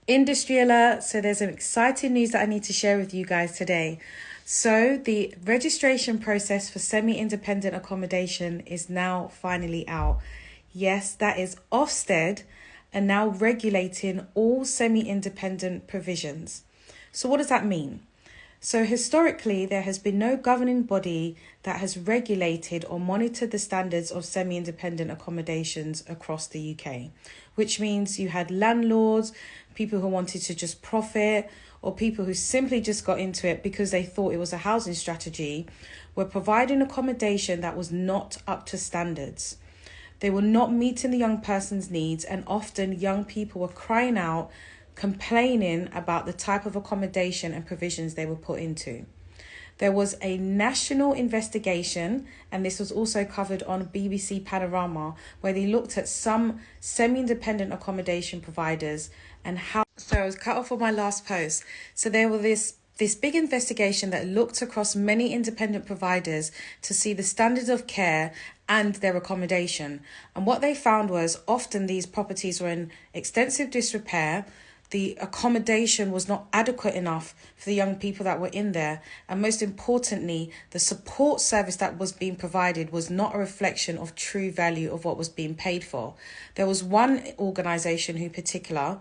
Industry alert. So there's some exciting news that I need to share with you guys today. So the registration process for semi-independent accommodation is now finally out. Yes, that is Ofsted and now regulating all semi-independent provisions. So what does that mean? So historically, there has been no governing body that has regulated or monitored the standards of semi-independent accommodations across the UK, which means you had landlords, people who wanted to just profit, or people who simply just got into it because they thought it was a housing strategy, were providing accommodation that was not up to standards. They were not meeting the young person's needs, and often young people were crying out, complaining about the type of accommodation and provisions they were put into. There was a national investigation, and this was also covered on BBC Panorama, where they looked at some semi-independent accommodation providers and how... So I was cut off on my last post. So there was this big investigation that looked across many independent providers to see the standards of care and their accommodation. And what they found was often these properties were in extensive disrepair. The accommodation was not adequate enough for the young people that were in there. And most importantly, the support service that was being provided was not a reflection of true value of what was being paid for. There was one organisation in particular,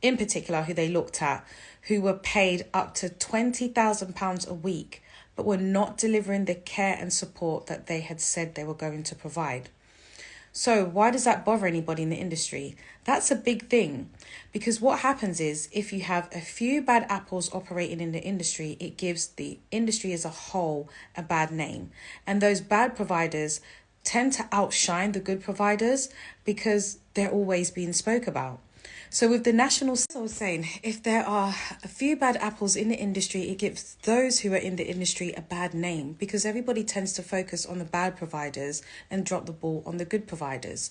who they looked at, who were paid up to £20,000 a week, but were not delivering the care and support that they had said they were going to provide. So why does that bother anybody in the industry? That's a big thing, because what happens is if you have a few bad apples operating in the industry, it gives the industry as a whole a bad name. And those bad providers tend to outshine the good providers because they're always being spoke about. So with the national, I was saying, if there are a few bad apples in the industry, it gives those who are in the industry a bad name because everybody tends to focus on the bad providers and drop the ball on the good providers.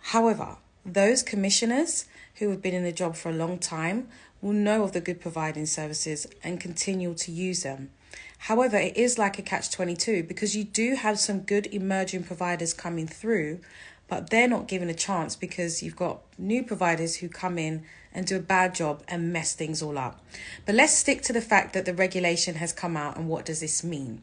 However, those commissioners who have been in the job for a long time will know of the good providing services and continue to use them. However, it is like a catch-22 because you do have some good emerging providers coming through, but they're not given a chance because you've got new providers who come in and do a bad job and mess things all up. But let's stick to the fact that the regulation has come out, and what does this mean?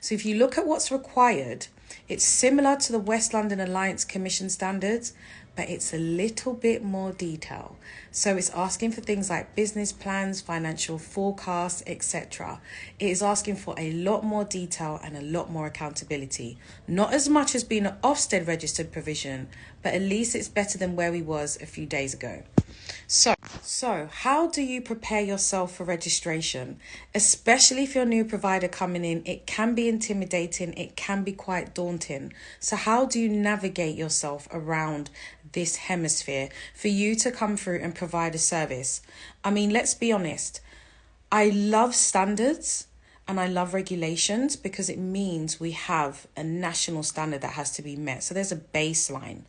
So if you look at what's required, it's similar to the West London Alliance Commission standards, but it's a little bit more detail. So it's asking for things like business plans, financial forecasts, etc. It is asking for a lot more detail and a lot more accountability. Not as much as being an Ofsted registered provision, but at least it's better than where we was a few days ago. So how do you prepare yourself for registration? Especially if you're a new provider coming in, it can be intimidating, it can be quite daunting. So how do you navigate yourself around this hemisphere for you to come through and provide a service? I mean, let's be honest. I love standards and I love regulations because it means we have a national standard that has to be met. So there's a baseline.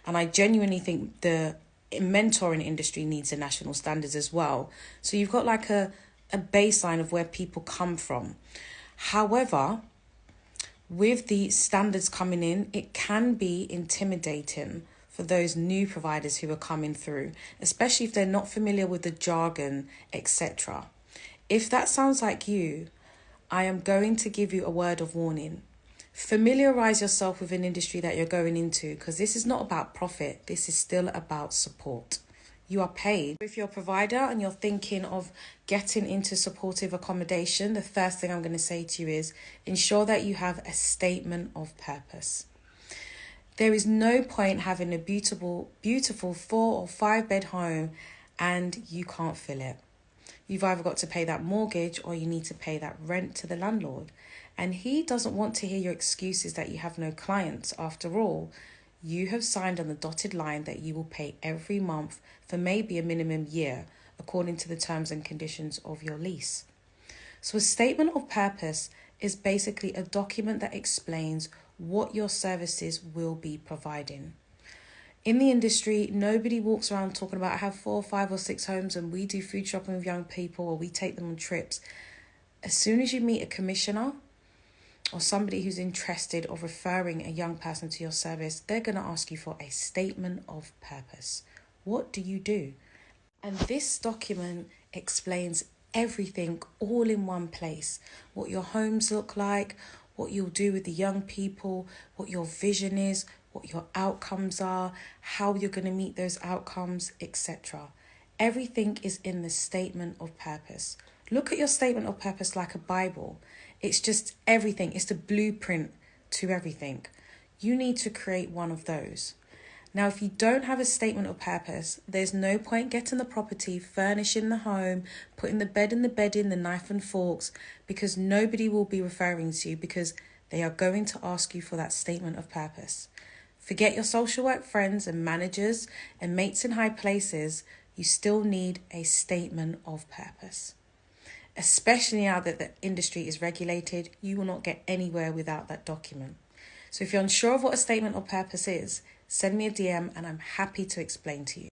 And I genuinely think the mentoring industry needs a national standards as well. So you've got like a baseline of where people come from. However, with the standards coming in, it can be intimidating for those new providers who are coming through, especially if they're not familiar with the jargon, etc. If that sounds like you, I am going to give you a word of warning. Familiarize yourself with an industry that you're going into, because this is not about profit. This is still about support. You are paid. If you're a provider and you're thinking of getting into supportive accommodation, the first thing I'm going to say to you is ensure that you have a statement of purpose. There is no point having a beautiful 4 or 5 bed home and you can't fill it. You've either got to pay that mortgage or you need to pay that rent to the landlord. And he doesn't want to hear your excuses that you have no clients. After all, you have signed on the dotted line that you will pay every month for maybe a minimum year, according to the terms and conditions of your lease. So a statement of purpose is basically a document that explains what your services will be providing. In the industry, nobody walks around talking about I have 4, 5 or 6 homes and we do food shopping with young people or we take them on trips. As soon as you meet a commissioner or somebody who's interested or referring a young person to your service, they're going to ask you for a statement of purpose. What do you do? And this document explains everything all in one place. What your homes look like, what you'll do with the young people, what your vision is, what your outcomes are, how you're going to meet those outcomes, etc. Everything is in the statement of purpose. Look at your statement of purpose like a Bible. It's just everything. It's the blueprint to everything. You need to create one of those. Now, if you don't have a statement of purpose, there's no point getting the property, furnishing the home, putting the bed in the bedding, the knife and forks, because nobody will be referring to you because they are going to ask you for that statement of purpose. Forget your social work friends and managers and mates in high places. You still need a statement of purpose. Especially now that the industry is regulated, you will not get anywhere without that document. So if you're unsure of what a statement of purpose is, send me a DM and I'm happy to explain to you.